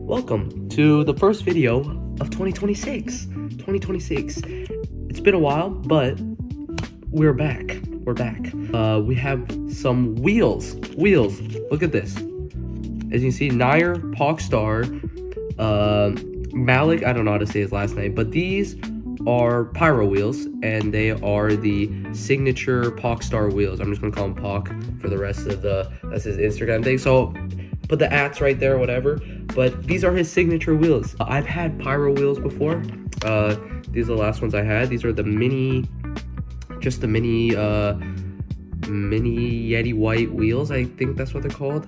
Welcome to the first video of 2026. It's been a while, but we're back. We have some wheels. Look at this. As you can see, Nair, Pock Star, Malik, I don't know how to say his last name, but these are Piro wheels, and they are the signature Pock Star wheels. I'm just gonna call him Pock for the rest of that's his Instagram thing. So put the ats right there, whatever. But these are his signature wheels. I've had Piro wheels before. These are the last ones I had. These are the mini Yeti white wheels. I think that's what they're called.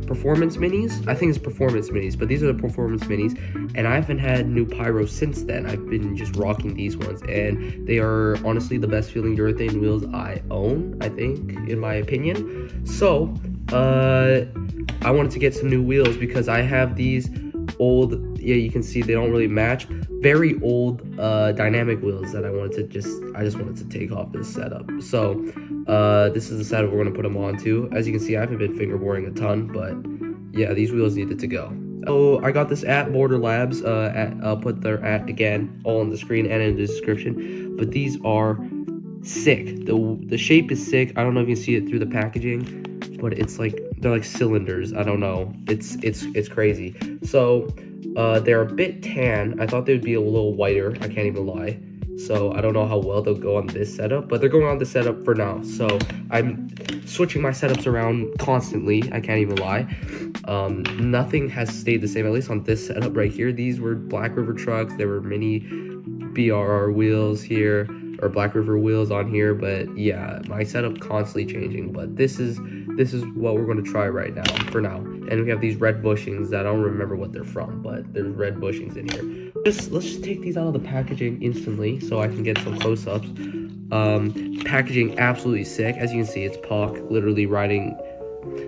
Performance minis. I think it's performance minis, but these are the performance minis, and I haven't had new Piro since then. I've been just rocking these ones, and they are honestly the best feeling urethane wheels I own, I think, in my opinion. So I wanted to get some new wheels because I have these old, yeah, you can see they don't really match, very old dynamic wheels that I just wanted to take off this setup. So this is the setup we're going to put them onto. As you can see, I haven't been fingerboarding a ton, but yeah, these wheels needed to go. So I got this at Border Labs. I'll put their at again all on the screen and in the description. But these are sick. The shape is sick. I don't know if you can see it through the packaging, but it's like they're like cylinders. I don't know. It's crazy. So they're a bit tan. I thought they would be a little whiter. I can't even lie. So I don't know how well they'll go on this setup, but they're going on the setup for now. So I'm switching my setups around constantly. I can't even lie. Nothing has stayed the same, at least on this setup right here. These were Black River trucks. There were mini BRR wheels here, or Black River wheels on here. But yeah, my setup constantly changing. But this is what we're going to try right now, for now. And we have these red bushings that I don't remember what they're from, but there's red bushings in here. Let's just take these out of the packaging instantly so I can get some close-ups. Packaging absolutely sick. As you can see, it's Pock literally riding.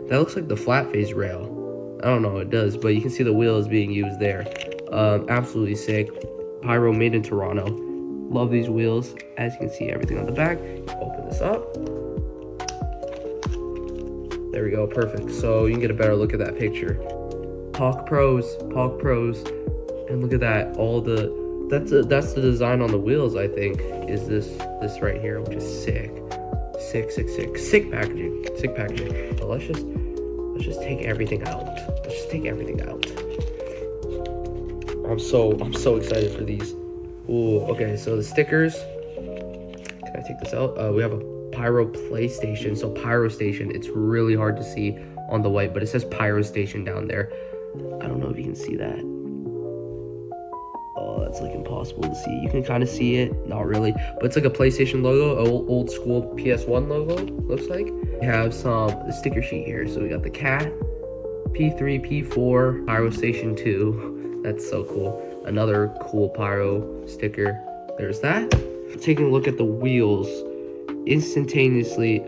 That looks like the flat face rail. I don't know what it does, but you can see the wheels being used there. Absolutely sick. Piro made in Toronto. Love these wheels. As you can see, everything on the back. Open this up. There we go, perfect. So you can get a better look at that picture. Pock Pros, and look at that. That's the design on the wheels. I think is this right here, which is sick packaging. So let's just take everything out. I'm so excited for these. Ooh, okay. So the stickers. Can I take this out? We have a Piro PlayStation, so Piro Station. It's really hard to see on the white, but it says Piro Station down there. I don't know if you can see that. Oh, that's like impossible to see. You can kind of see it, not really, but it's like a PlayStation logo, old school PS1 logo, looks like. We have the sticker sheet here. So we got the cat, P3, P4, Piro Station 2. That's so cool. Another cool Piro sticker. There's that. Taking a look at the wheels, instantaneously,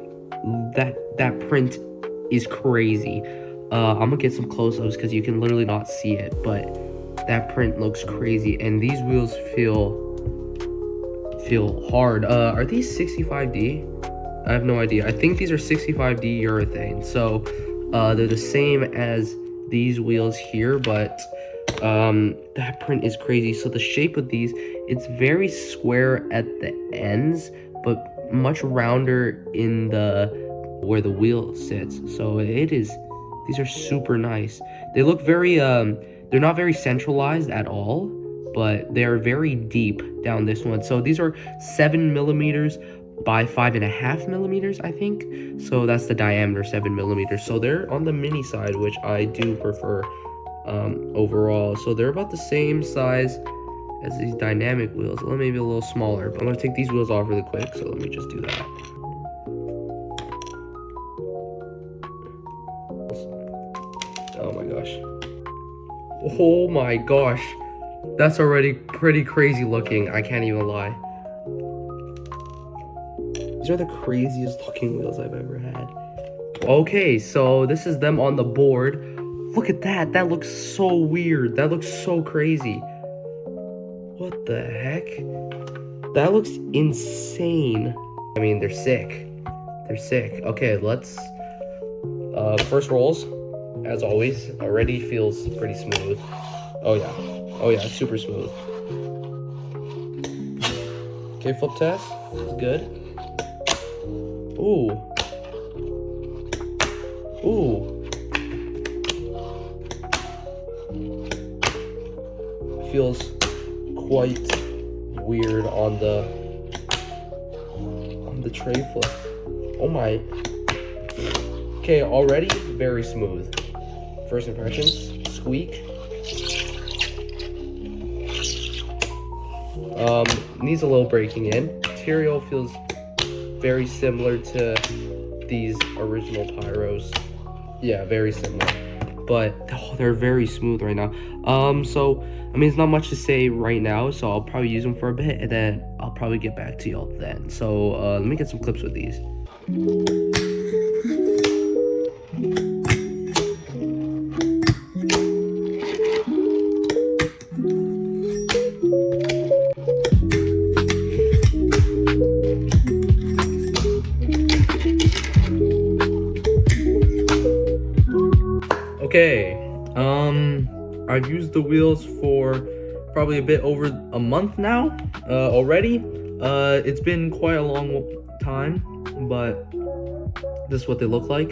that print is crazy. I'm gonna get some close-ups because you can literally not see it, but that print looks crazy, and these wheels feel hard. Are these 65D? I have no idea. I think these are 65D urethane, so they're the same as these wheels here, but that print is crazy. So the shape of these, it's very square at the ends, but much rounder in where the wheel sits. So these are super nice. They look very they're not very centralized at all, but they're very deep down this one. So these are 7mm by 5.5mm, I think. So that's the diameter, 7mm. So they're on the mini side, which I do prefer overall. So they're about the same size as these dynamic wheels, maybe a little smaller. But I'm gonna take these wheels off really quick, so let me just do that. Oh my gosh, that's already pretty crazy looking. I can't even lie. These are the craziest looking wheels I've ever had. Okay, so this is them on the board. Look at that. That looks so weird. That looks so crazy. What the heck? That looks insane. I mean, they're sick. Okay, let's first rolls. as always, already feels pretty smooth. Oh yeah, super smooth. Okay, flip test, it's good. Ooh. Feels quite weird on the tray flip. Oh my. Okay, already very smooth. First impressions, squeak. Needs a little breaking in. Material feels very similar to these original Piros. Yeah, very similar. But they're very smooth right now. So I mean, it's not much to say right now, so I'll probably use them for a bit, and then I'll probably get back to y'all then. So let me get some clips with these. Okay, I've used the wheels for probably a bit over a month now already. It's been quite a long time, but this is what they look like.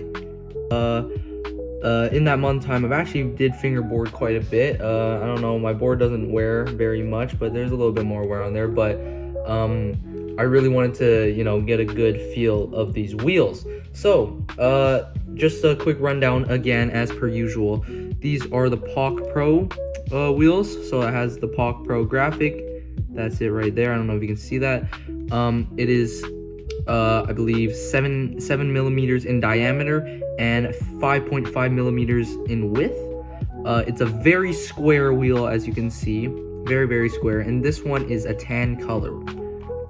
In that month time, I've actually did fingerboard quite a bit. I don't know, my board doesn't wear very much, but there's a little bit more wear on there. But I really wanted to, you know, get a good feel of these wheels. So just a quick rundown again, as per usual. These are the Pock Pro wheels. So it has the Pock Pro graphic. That's it right there. I don't know if you can see that. It is I believe 7 millimeters in diameter and 5.5 millimeters in width. It's a very square wheel, as you can see, very square, and this one is a tan color.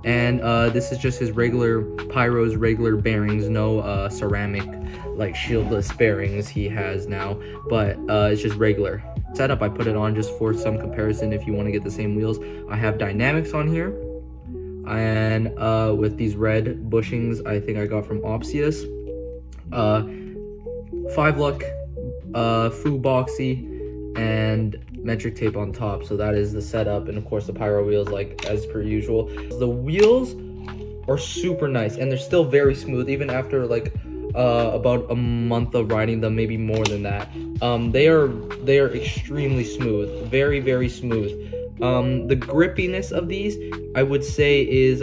And this is just his regular Piro's regular bearings, no ceramic like shieldless bearings he has now, but it's just regular setup. I put it on just for some comparison if you want to get the same wheels. I have dynamics on here, and with these red bushings I think I got from Obsius. 5-luck Fu boxy and metric tape on top. So that is the setup, and of course the Piro wheels, like as per usual. The wheels are super nice, and they're still very smooth even after like about a month of riding them, maybe more than that. They are extremely smooth, very smooth. The grippiness of these, I would say, is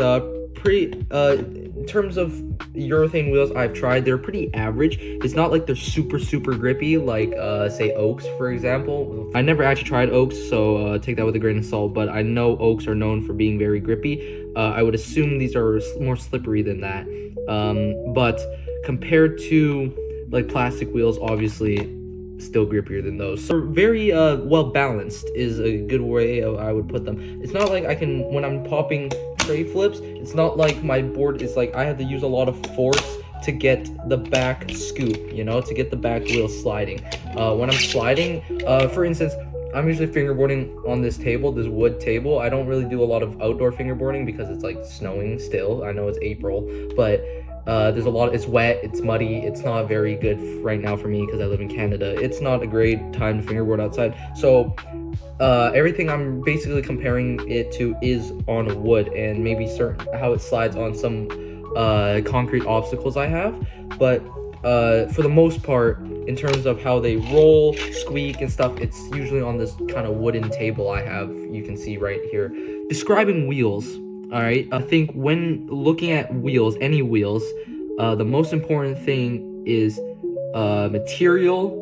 pretty in terms of urethane wheels I've tried, they're pretty average. It's not like they're super grippy like say Oaks, for example. I never actually tried Oaks, so take that with a grain of salt, but I know Oaks are known for being very grippy. I would assume these are more slippery than that, but compared to like plastic wheels, obviously still grippier than those. So very well balanced is a good way I would put them. It's not like I can, when I'm popping tray flips, it's not like my board is like I have to use a lot of force to get the back scoop, you know, to get the back wheel sliding. When I'm sliding, for instance, I'm usually fingerboarding on this table, this wood table. I don't really do a lot of outdoor fingerboarding because it's like snowing still. I know it's April, but there's a lot, it's wet, it's muddy, it's not very good right now for me because I live in Canada. It's not a great time to fingerboard outside. So everything I'm basically comparing it to is on wood, and maybe certain how it slides on some concrete obstacles I have. But for the most part, in terms of how they roll, squeak and stuff, it's usually on this kind of wooden table I have, you can see right here. Describing wheels. All right, I think when looking at wheels, any wheels, the most important thing is material,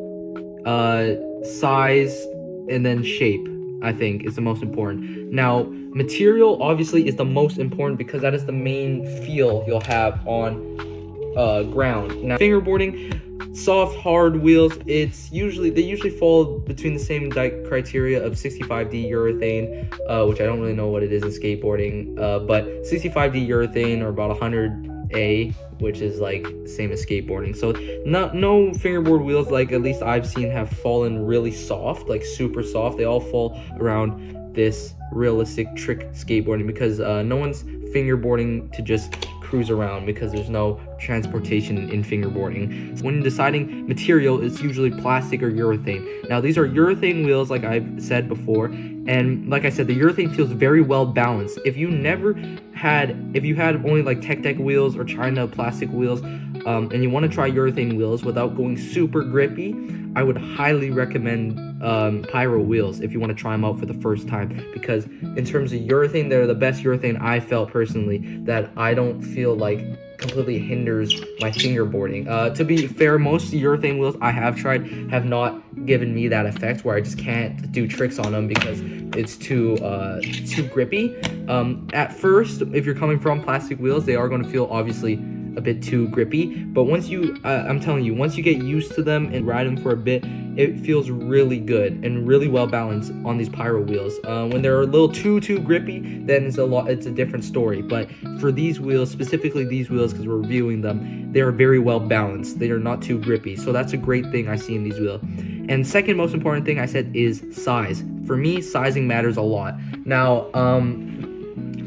size, and then shape. I think is the most important. Now, material obviously is the most important because that is the main feel you'll have on ground. Now, fingerboarding, soft, hard wheels, they usually fall between the same criteria of 65D urethane, which I don't really know what it is in skateboarding, but 65D urethane, or about 100A, which is like same as skateboarding. So no fingerboard wheels, like at least I've seen, have fallen really soft, like super soft. They all fall around this realistic trick skateboarding because no one's fingerboarding to just cruise around because there's no transportation in fingerboarding. When deciding material, it's usually plastic or urethane. Now these are urethane wheels, like I've said before, and like I said, the urethane feels very well balanced. If you had only like Tech wheels or China plastic wheels, and you want to try urethane wheels without going super grippy, I would highly recommend Piro wheels if you want to try them out for the first time, because in terms of urethane, they're the best urethane I felt personally, that I don't feel like completely hinders my fingerboarding. To be fair, most urethane wheels I have tried have not given me that effect where I just can't do tricks on them because it's too grippy. At first, if you're coming from plastic wheels, they are going to feel obviously a bit too grippy, but once you I'm telling you, once you get used to them and ride them for a bit, it feels really good and really well balanced on these Piro wheels. When they're a little too grippy, then it's a different story. But for these wheels, specifically these wheels, because we're reviewing them, they are very well balanced. They are not too grippy, so that's a great thing I see in these wheels. And second most important thing I said is size. For me, sizing matters a lot. Now,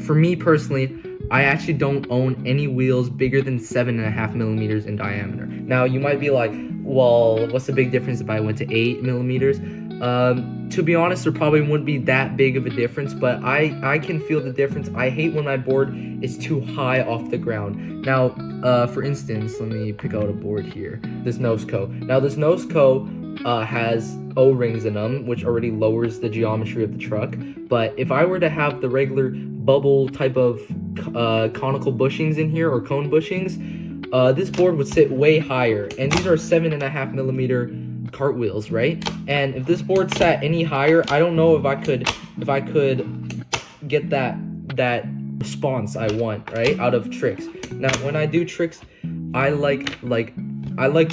for me personally, I actually don't own any wheels bigger than 7.5 millimeters in diameter. Now, you might be like, well, what's the big difference if I went to 8 millimeters? To be honest, there probably wouldn't be that big of a difference, but I can feel the difference. I hate when my board is too high off the ground. Now, for instance, let me pick out a board here. This Nosco. Now, this Nosco has O-rings in them, which already lowers the geometry of the truck. But if I were to have the regular bubble type of conical bushings in here, or cone bushings, this board would sit way higher. And these are 7.5 millimeter cartwheels, right? And if this board sat any higher, I don't know if I could get that response I want, right, out of tricks. Now, when I do tricks, I like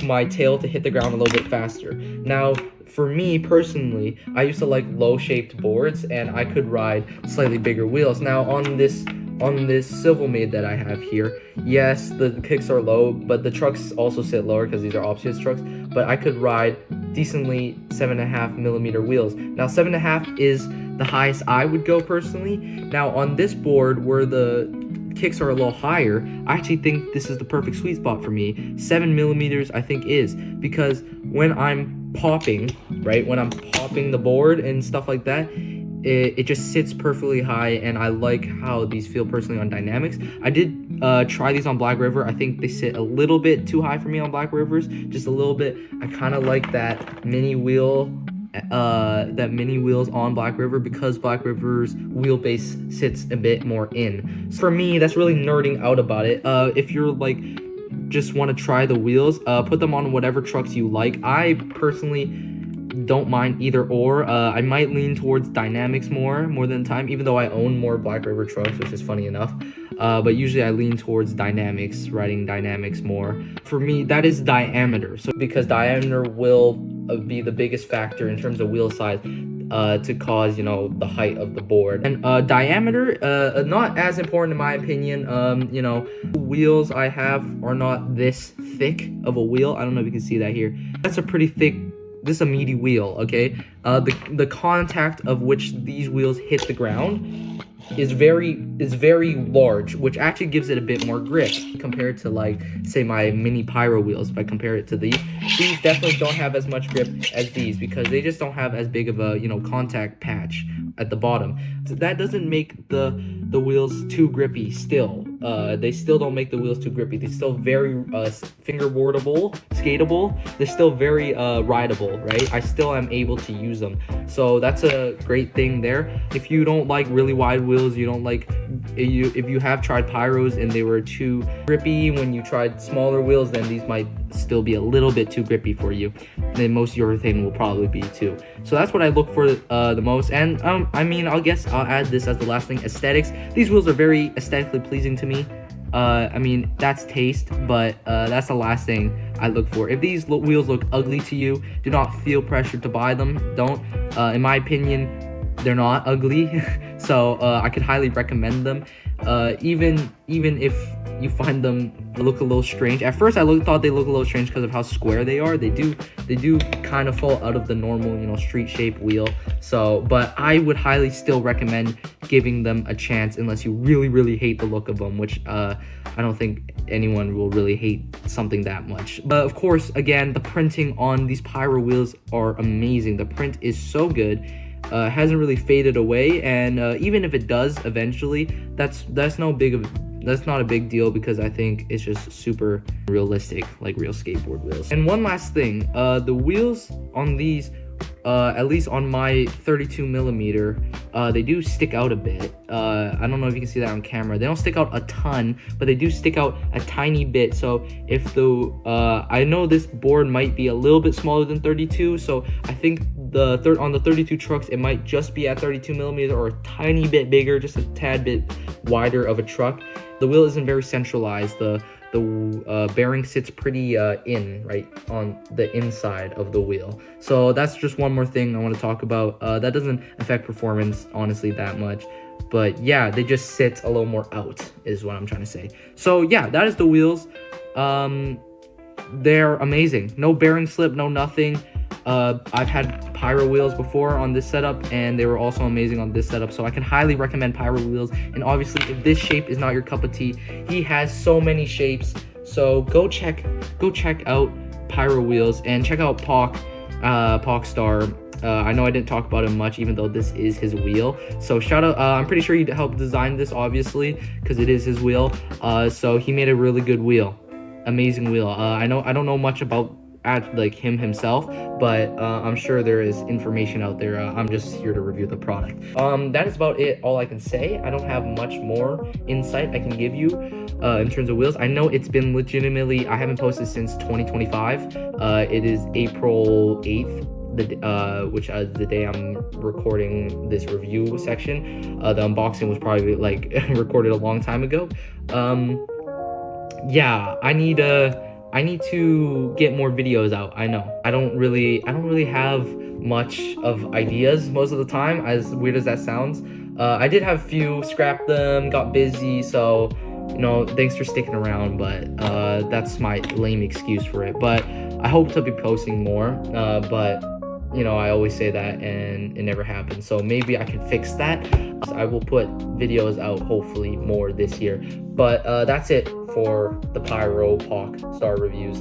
my tail to hit the ground a little bit faster. Now, for me personally, I used to like low-shaped boards, and I could ride slightly bigger wheels. Now, on this Silvermade that I have here, yes, the kicks are low, but the trucks also sit lower because these are Obsius trucks. But I could ride decently 7.5 millimeter wheels. Now, 7.5 is the highest I would go personally. Now, on this board where the kicks are a little higher, I actually think this is the perfect sweet spot for me. 7 millimeters, I think, is because when I'm popping, right, when I'm popping the board and stuff like that, it just sits perfectly high, and I like how these feel personally on dynamics. I did try these on Black River. I think they sit a little bit too high for me on Black Rivers, just a little bit. I kind of like that mini wheels on Black River, because Black River's wheelbase sits a bit more in. So for me, that's really nerding out about it. If you're like just want to try the wheels, put them on whatever trucks you like. I personally don't mind either or. I might lean towards dynamics more than time, even though I own more Black River trucks, which is funny enough. But usually I lean towards dynamics, riding dynamics more. For me, that is diameter. So because diameter will be the biggest factor in terms of wheel size to cause, the height of the board. And diameter, not as important in my opinion. Wheels I have are not this thick of a wheel. I don't know if you can see that here. That's a pretty thick. This is a meaty wheel, okay? The contact of which these wheels hit the ground is very large, which actually gives it a bit more grip compared to, like, say my mini Piro wheels. If I compare it to these definitely don't have as much grip as these, because they just don't have as big of a contact patch at the bottom. So that doesn't make the wheels too grippy still. They still don't make the wheels too grippy. They're still very fingerboardable, skatable. They're still very rideable, right? I still am able to use them. So that's a great thing there. If you don't like really wide wheels, you don't like, if you have tried Piros and they were too grippy when you tried smaller wheels, then these might still be a little bit too grippy for you. Then most urethane will probably be too. So that's what I look for the most. And I guess I'll add this as the last thing: aesthetics. These wheels are very aesthetically pleasing to me. That's taste, but that's the last thing I look for. If these wheels look ugly to you, do not feel pressured to buy them. Don't. In my opinion, they're not ugly. So I could highly recommend them. Even if you find them look a little strange. At first, thought they look a little strange because of how square they are. They do kind of fall out of the normal, you know, street shape wheel. So, but I would highly still recommend giving them a chance unless you really hate the look of them, which I don't think anyone will really hate something that much. But of course, again, the printing on these Piro wheels are amazing. The print is so good. Hasn't really faded away, and even if it does eventually, that's not a big deal, because I think it's just super realistic, like real skateboard wheels. And one last thing, the wheels on these, at least on my 32 millimeter, they do stick out a bit. I don't know if you can see that on camera. They don't stick out a ton, but they do stick out a tiny bit. So if I know this board might be a little bit smaller than 32, so I think on the 32 trucks, it might just be at 32 millimeters or a tiny bit bigger, just a tad bit wider of a truck. The wheel isn't very centralized. The bearing sits pretty right on the inside of the wheel. So that's just one more thing I want to talk about. That doesn't affect performance, honestly, that much. But yeah, they just sit a little more out, is what I'm trying to say. So yeah, that is the wheels. They're amazing. No bearing slip, no nothing. I've had Piro wheels before on this setup, and they were also amazing on this setup, so I can highly recommend Piro wheels. And obviously, if this shape is not your cup of tea, he has so many shapes, so go check out Piro wheels, and check out Pock Star. I know I didn't talk about him much, even though this is his wheel. So shout out, I'm pretty sure he helped design this, obviously, because it is his wheel. So he made a really good wheel, amazing wheel. I don't know much about like him himself, but I'm sure there is information out there. I'm just here to review the product. That is about it, all I can say. I don't have much more insight I can give you in terms of wheels. I know it's been legitimately, I haven't posted since 2025. It is April 8th, which is the day I'm recording this review section. The unboxing was probably like recorded a long time ago. Yeah, I need to get more videos out. I know I don't really have much of ideas most of the time, as weird as that sounds. I did have a few, scrapped them, got busy, so you know, thanks for sticking around, but that's my lame excuse for it. But I hope to be posting more, but you know, I always say that and it never happens, so maybe I can fix that. I will put videos out hopefully more this year. But that's it for the Piro Pock Star reviews.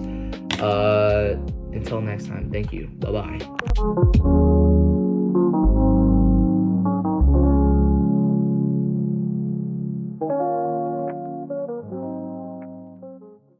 Until next time, thank you. Bye bye.